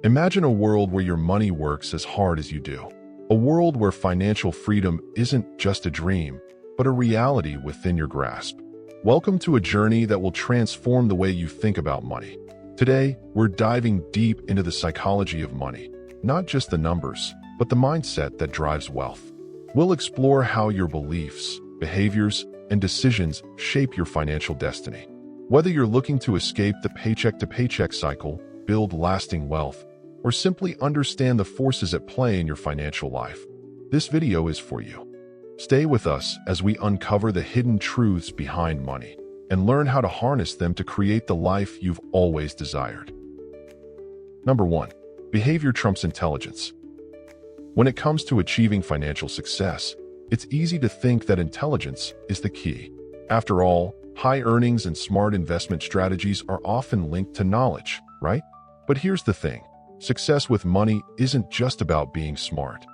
Imagine a world where your money works as hard as you do. A world where financial freedom isn't just a dream, but a reality within your grasp. Welcome to a journey that will transform the way you think about money. Today, we're diving deep into the psychology of money, not just the numbers, but the mindset that drives wealth. We'll explore how your beliefs, behaviors, and decisions shape your financial destiny. Whether you're looking to escape the paycheck-to-paycheck cycle, build lasting wealth, or simply understand the forces at play in your financial life, this video is for you. Stay with us as we uncover the hidden truths behind money and learn how to harness them to create the life you've always desired. Number 1. Behavior trumps intelligence. When it comes to achieving financial success, it's easy to think that intelligence is the key. After all, high earnings and smart investment strategies are often linked to knowledge, right? But here's the thing. Success with money isn't just about being smart.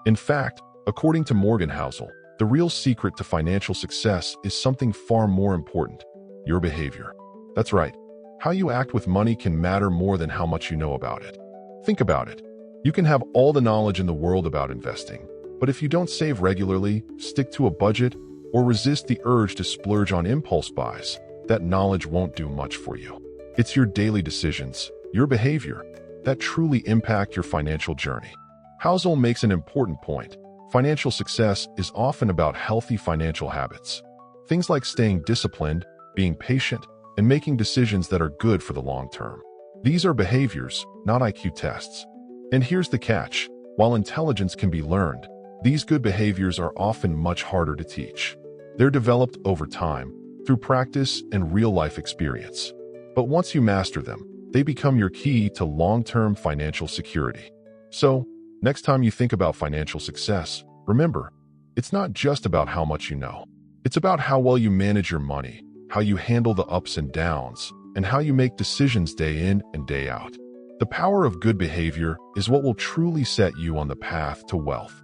In fact, according to Morgan Housel, the real secret to financial success is something far more important: your behavior. That's right. How you act with money can matter more than how much you know about it. Think about it. You can have all the knowledge in the world about investing, but if you don't save regularly, stick to a budget, or resist the urge to splurge on impulse buys, that knowledge won't do much for you. It's your daily decisions, your behavior, that truly impact your financial journey. Housel makes an important point. Financial success is often about healthy financial habits. Things like staying disciplined, being patient, and making decisions that are good for the long term. These are behaviors, not IQ tests. And here's the catch. While intelligence can be learned, these good behaviors are often much harder to teach. They're developed over time, through practice and real-life experience. But once you master them, they become your key to long-term financial security. So, next time you think about financial success, remember, it's not just about how much you know. It's about how well you manage your money, how you handle the ups and downs, and how you make decisions day in and day out. The power of good behavior is what will truly set you on the path to wealth.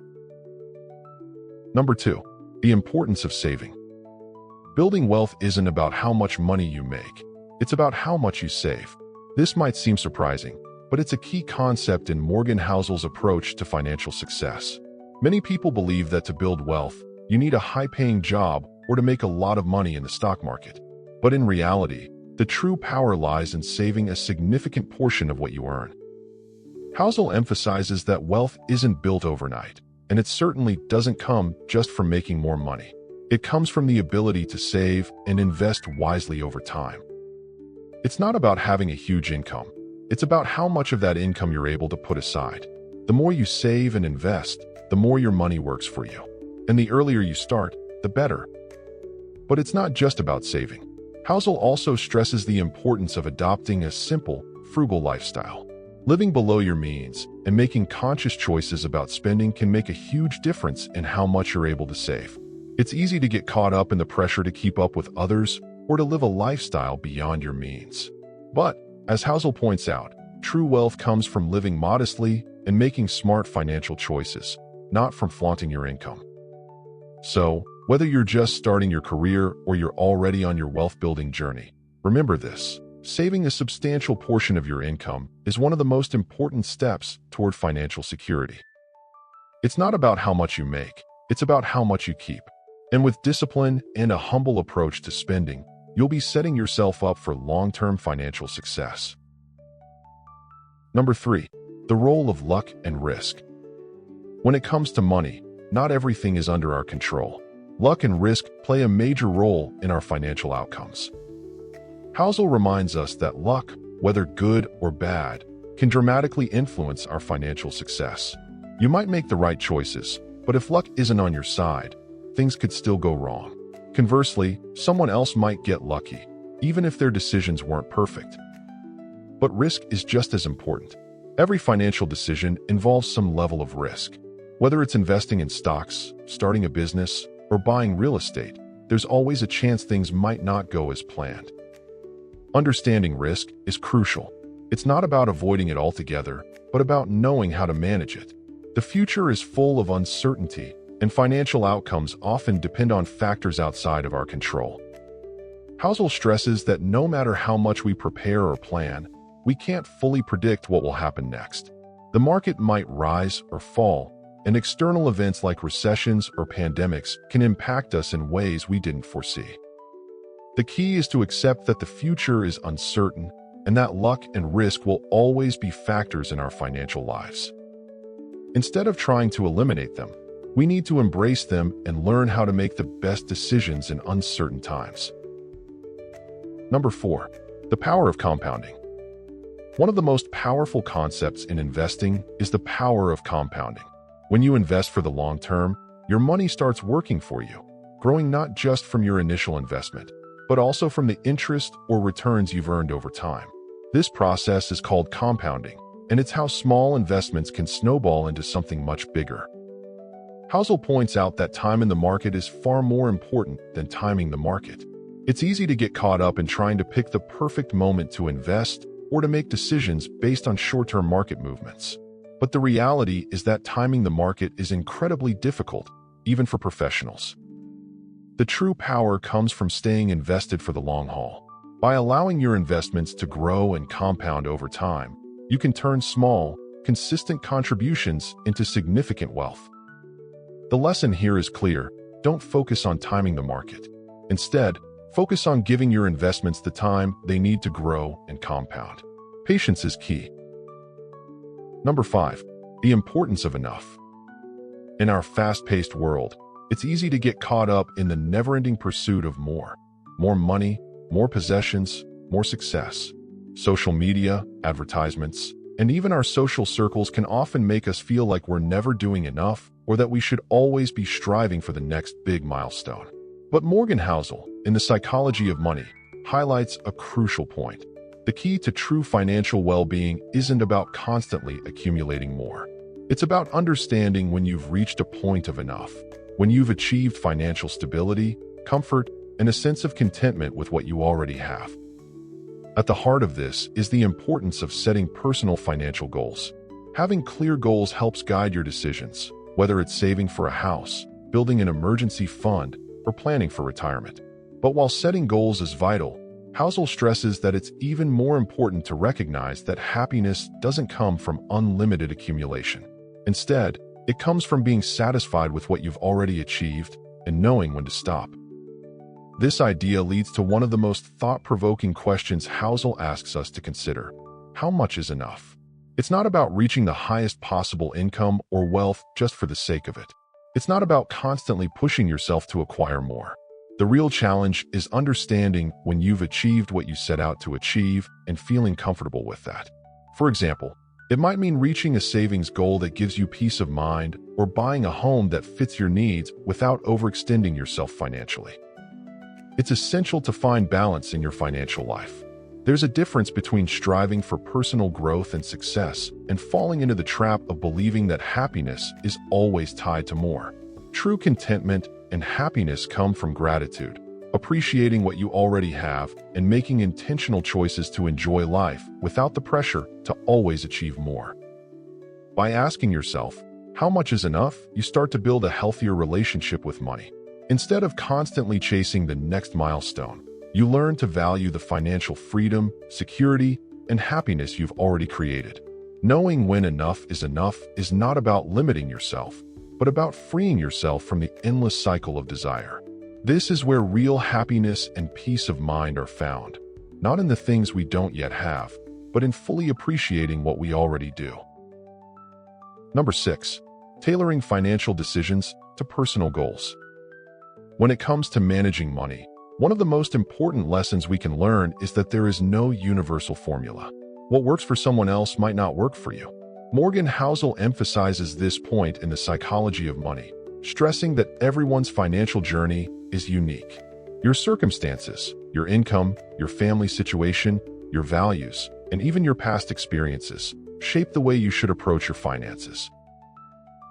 Number 2. The importance of saving. Building wealth isn't about how much money you make. It's about how much you save. This might seem surprising, but it's a key concept in Morgan Housel's approach to financial success. Many people believe that to build wealth, you need a high-paying job or to make a lot of money in the stock market. But in reality, the true power lies in saving a significant portion of what you earn. Housel emphasizes that wealth isn't built overnight, and it certainly doesn't come just from making more money. It comes from the ability to save and invest wisely over time. It's not about having a huge income. It's about how much of that income you're able to put aside. The more you save and invest, the more your money works for you. And the earlier you start, the better. But it's not just about saving. Housel also stresses the importance of adopting a simple, frugal lifestyle. Living below your means and making conscious choices about spending can make a huge difference in how much you're able to save. It's easy to get caught up in the pressure to keep up with others or to live a lifestyle beyond your means. But, as Housel points out, true wealth comes from living modestly and making smart financial choices, not from flaunting your income. So, whether you're just starting your career or you're already on your wealth-building journey, remember this: saving a substantial portion of your income is one of the most important steps toward financial security. It's not about how much you make, it's about how much you keep. And with discipline and a humble approach to spending, you'll be setting yourself up for long-term financial success. Number 3. The role of luck and risk. When it comes to money, not everything is under our control. Luck and risk play a major role in our financial outcomes. Housel reminds us that luck, whether good or bad, can dramatically influence our financial success. You might make the right choices, but if luck isn't on your side, things could still go wrong. Conversely, someone else might get lucky, even if their decisions weren't perfect. But risk is just as important. Every financial decision involves some level of risk. Whether it's investing in stocks, starting a business, or buying real estate, there's always a chance things might not go as planned. Understanding risk is crucial. It's not about avoiding it altogether, but about knowing how to manage it. The future is full of uncertainty, and financial outcomes often depend on factors outside of our control. Housel stresses that no matter how much we prepare or plan, we can't fully predict what will happen next. The market might rise or fall, and external events like recessions or pandemics can impact us in ways we didn't foresee. The key is to accept that the future is uncertain and that luck and risk will always be factors in our financial lives. Instead of trying to eliminate them, we need to embrace them and learn how to make the best decisions in uncertain times. Number 4, the power of compounding. One of the most powerful concepts in investing is the power of compounding. When you invest for the long term, your money starts working for you, growing not just from your initial investment, but also from the interest or returns you've earned over time. This process is called compounding, and it's how small investments can snowball into something much bigger. Housel points out that time in the market is far more important than timing the market. It's easy to get caught up in trying to pick the perfect moment to invest or to make decisions based on short-term market movements. But the reality is that timing the market is incredibly difficult, even for professionals. The true power comes from staying invested for the long haul. By allowing your investments to grow and compound over time, you can turn small, consistent contributions into significant wealth. The lesson here is clear: don't focus on timing the market. Instead, focus on giving your investments the time they need to grow and compound. Patience is key. Number 5, the importance of enough. In our fast-paced world, it's easy to get caught up in the never-ending pursuit of more. More money, more possessions, more success. Social media, advertisements, and even our social circles can often make us feel like we're never doing enough or that we should always be striving for the next big milestone. But Morgan Housel, in The Psychology of Money, highlights a crucial point. The key to true financial well-being isn't about constantly accumulating more. It's about understanding when you've reached a point of enough, when you've achieved financial stability, comfort, and a sense of contentment with what you already have. At the heart of this is the importance of setting personal financial goals. Having clear goals helps guide your decisions, whether it's saving for a house, building an emergency fund, or planning for retirement. But while setting goals is vital, Housel stresses that it's even more important to recognize that happiness doesn't come from unlimited accumulation. Instead, it comes from being satisfied with what you've already achieved and knowing when to stop. This idea leads to one of the most thought-provoking questions Housel asks us to consider: how much is enough? It's not about reaching the highest possible income or wealth just for the sake of it. It's not about constantly pushing yourself to acquire more. The real challenge is understanding when you've achieved what you set out to achieve and feeling comfortable with that. For example, it might mean reaching a savings goal that gives you peace of mind or buying a home that fits your needs without overextending yourself financially. It's essential to find balance in your financial life. There's a difference between striving for personal growth and success and falling into the trap of believing that happiness is always tied to more. True contentment and happiness come from gratitude, appreciating what you already have, and making intentional choices to enjoy life without the pressure to always achieve more. By asking yourself, how much is enough, you start to build a healthier relationship with money. Instead of constantly chasing the next milestone, you learn to value the financial freedom, security, and happiness you've already created. Knowing when enough is not about limiting yourself, but about freeing yourself from the endless cycle of desire. This is where real happiness and peace of mind are found, not in the things we don't yet have, but in fully appreciating what we already do. Number 6, tailoring financial decisions to personal goals. When it comes to managing money, one of the most important lessons we can learn is that there is no universal formula. What works for someone else might not work for you. Morgan Housel emphasizes this point in The Psychology of Money, stressing that everyone's financial journey is unique. Your circumstances, your income, your family situation, your values, and even your past experiences shape the way you should approach your finances.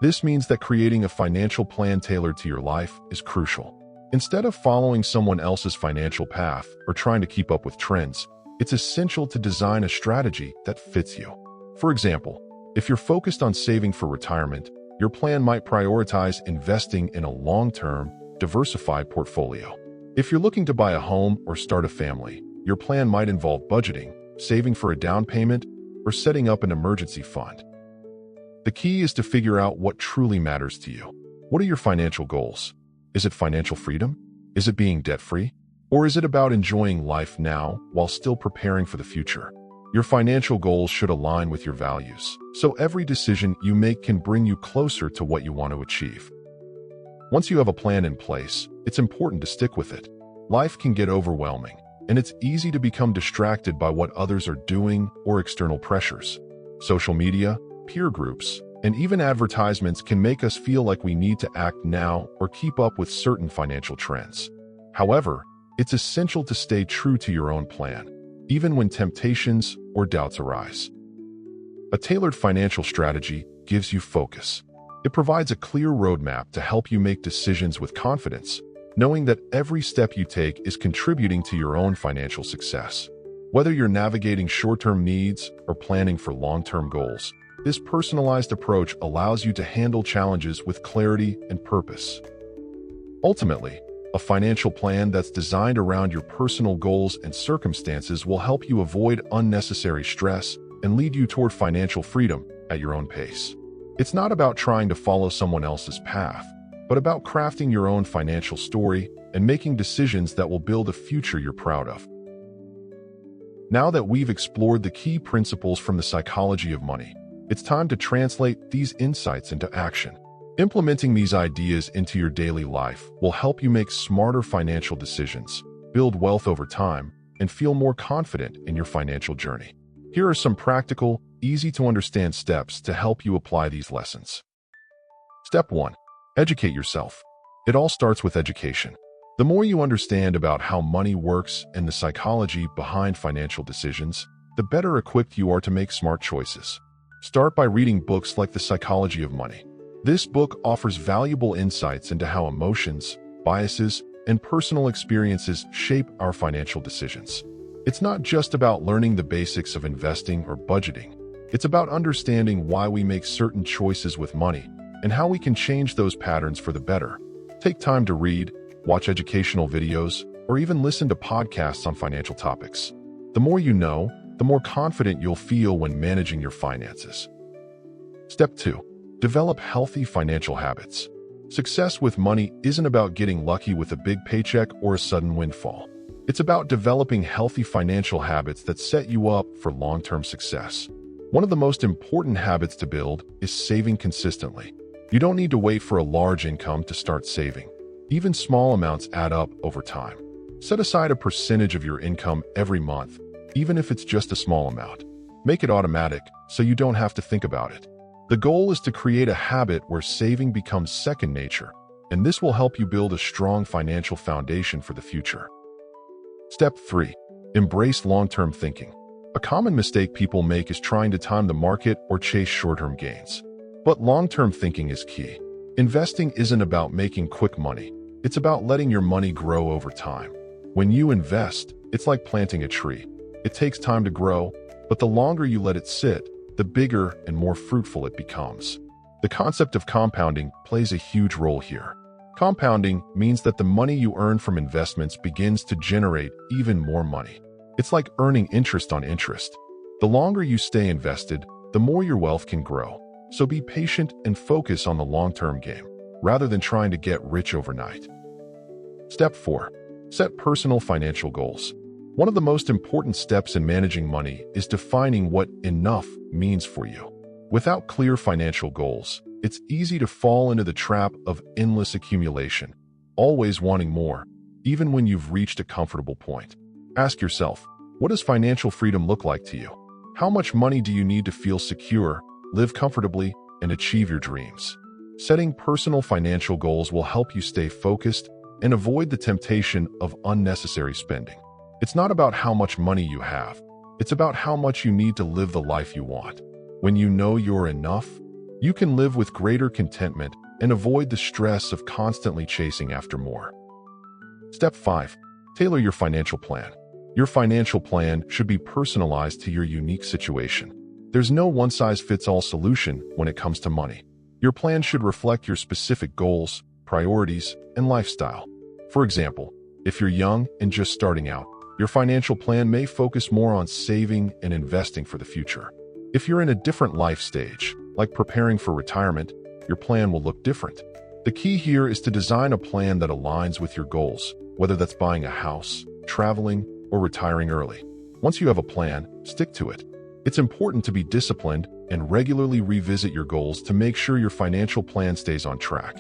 This means that creating a financial plan tailored to your life is crucial. Instead of following someone else's financial path or trying to keep up with trends, it's essential to design a strategy that fits you. For example, if you're focused on saving for retirement, your plan might prioritize investing in a long-term, diversified portfolio. If you're looking to buy a home or start a family, your plan might involve budgeting, saving for a down payment, or setting up an emergency fund. The key is to figure out what truly matters to you. What are your financial goals? Is it financial freedom? Is it being debt-free? Or is it about enjoying life now while still preparing for the future? Your financial goals should align with your values, so every decision you make can bring you closer to what you want to achieve. Once you have a plan in place, it's important to stick with it. Life can get overwhelming, and it's easy to become distracted by what others are doing or external pressures. Social media, peer groups, and even advertisements can make us feel like we need to act now or keep up with certain financial trends. However, it's essential to stay true to your own plan, even when temptations or doubts arise. A tailored financial strategy gives you focus. It provides a clear roadmap to help you make decisions with confidence, knowing that every step you take is contributing to your own financial success. Whether you're navigating short-term needs or planning for long-term goals, this personalized approach allows you to handle challenges with clarity and purpose. Ultimately, a financial plan that's designed around your personal goals and circumstances will help you avoid unnecessary stress and lead you toward financial freedom at your own pace. It's not about trying to follow someone else's path, but about crafting your own financial story and making decisions that will build a future you're proud of. Now that we've explored the key principles from the psychology of money, it's time to translate these insights into action. Implementing these ideas into your daily life will help you make smarter financial decisions, build wealth over time, and feel more confident in your financial journey. Here are some practical, easy-to-understand steps to help you apply these lessons. Step 1. Educate yourself. It all starts with education. The more you understand about how money works and the psychology behind financial decisions, the better equipped you are to make smart choices. Start by reading books like The Psychology of Money. This book offers valuable insights into how emotions, biases, and personal experiences shape our financial decisions. It's not just about learning the basics of investing or budgeting. It's about understanding why we make certain choices with money and how we can change those patterns for the better. Take time to read, watch educational videos, or even listen to podcasts on financial topics. The more you know, the more confident you'll feel when managing your finances. Step 2. Develop healthy financial habits. Success with money isn't about getting lucky with a big paycheck or a sudden windfall. It's about developing healthy financial habits that set you up for long-term success. One of the most important habits to build is saving consistently. You don't need to wait for a large income to start saving. Even small amounts add up over time. Set aside a percentage of your income every month, even if it's just a small amount. Make it automatic so you don't have to think about it. The goal is to create a habit where saving becomes second nature, and this will help you build a strong financial foundation for the future. Step 3. Embrace long-term thinking. A common mistake people make is trying to time the market or chase short-term gains. But long-term thinking is key. Investing isn't about making quick money. It's about letting your money grow over time. When you invest, it's like planting a tree. It takes time to grow, but the longer you let it sit, the bigger and more fruitful it becomes. The concept of compounding plays a huge role here. Compounding means that the money you earn from investments begins to generate even more money. It's like earning interest on interest. The longer you stay invested, the more your wealth can grow. So be patient and focus on the long-term game, rather than trying to get rich overnight. Step 4. Set personal financial goals. One of the most important steps in managing money is defining what enough means for you. Without clear financial goals, it's easy to fall into the trap of endless accumulation, always wanting more, even when you've reached a comfortable point. Ask yourself, what does financial freedom look like to you? How much money do you need to feel secure, live comfortably, and achieve your dreams? Setting personal financial goals will help you stay focused and avoid the temptation of unnecessary spending. It's not about how much money you have. It's about how much you need to live the life you want. When you know you're enough, you can live with greater contentment and avoid the stress of constantly chasing after more. Step 5. Tailor your financial plan. Your financial plan should be personalized to your unique situation. There's no one-size-fits-all solution when it comes to money. Your plan should reflect your specific goals, priorities, and lifestyle. For example, if you're young and just starting out, Your financial plan may focus more on saving and investing for the future. If you're in a different life stage, like preparing for retirement, your plan will look different. The key here is to design a plan that aligns with your goals, whether that's buying a house, traveling, or retiring early. Once you have a plan, stick to it. It's important to be disciplined and regularly revisit your goals to make sure your financial plan stays on track.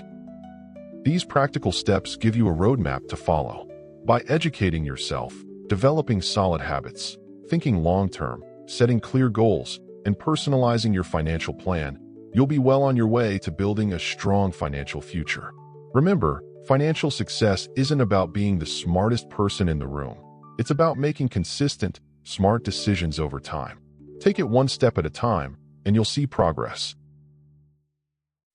These practical steps give you a roadmap to follow. By educating yourself, developing solid habits, thinking long-term, setting clear goals, and personalizing your financial plan, you'll be well on your way to building a strong financial future. Remember, financial success isn't about being the smartest person in the room. It's about making consistent, smart decisions over time. Take it one step at a time, and you'll see progress.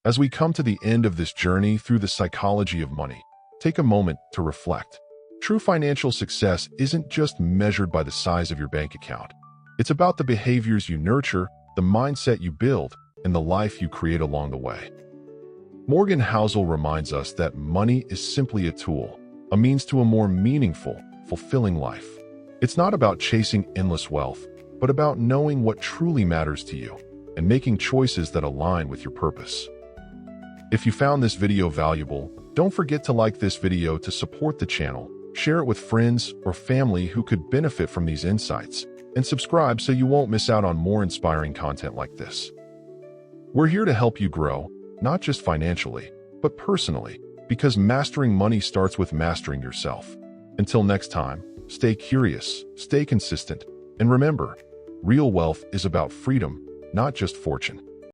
As we come to the end of this journey through the psychology of money, take a moment to reflect. True financial success isn't just measured by the size of your bank account. It's about the behaviors you nurture, the mindset you build, and the life you create along the way. Morgan Housel reminds us that money is simply a tool, a means to a more meaningful, fulfilling life. It's not about chasing endless wealth, but about knowing what truly matters to you and making choices that align with your purpose. If you found this video valuable, don't forget to like this video to support the channel, share it with friends or family who could benefit from these insights, and subscribe so you won't miss out on more inspiring content like this. We're here to help you grow, not just financially, but personally, because mastering money starts with mastering yourself. Until next time, stay curious, stay consistent, and remember, real wealth is about freedom, not just fortune.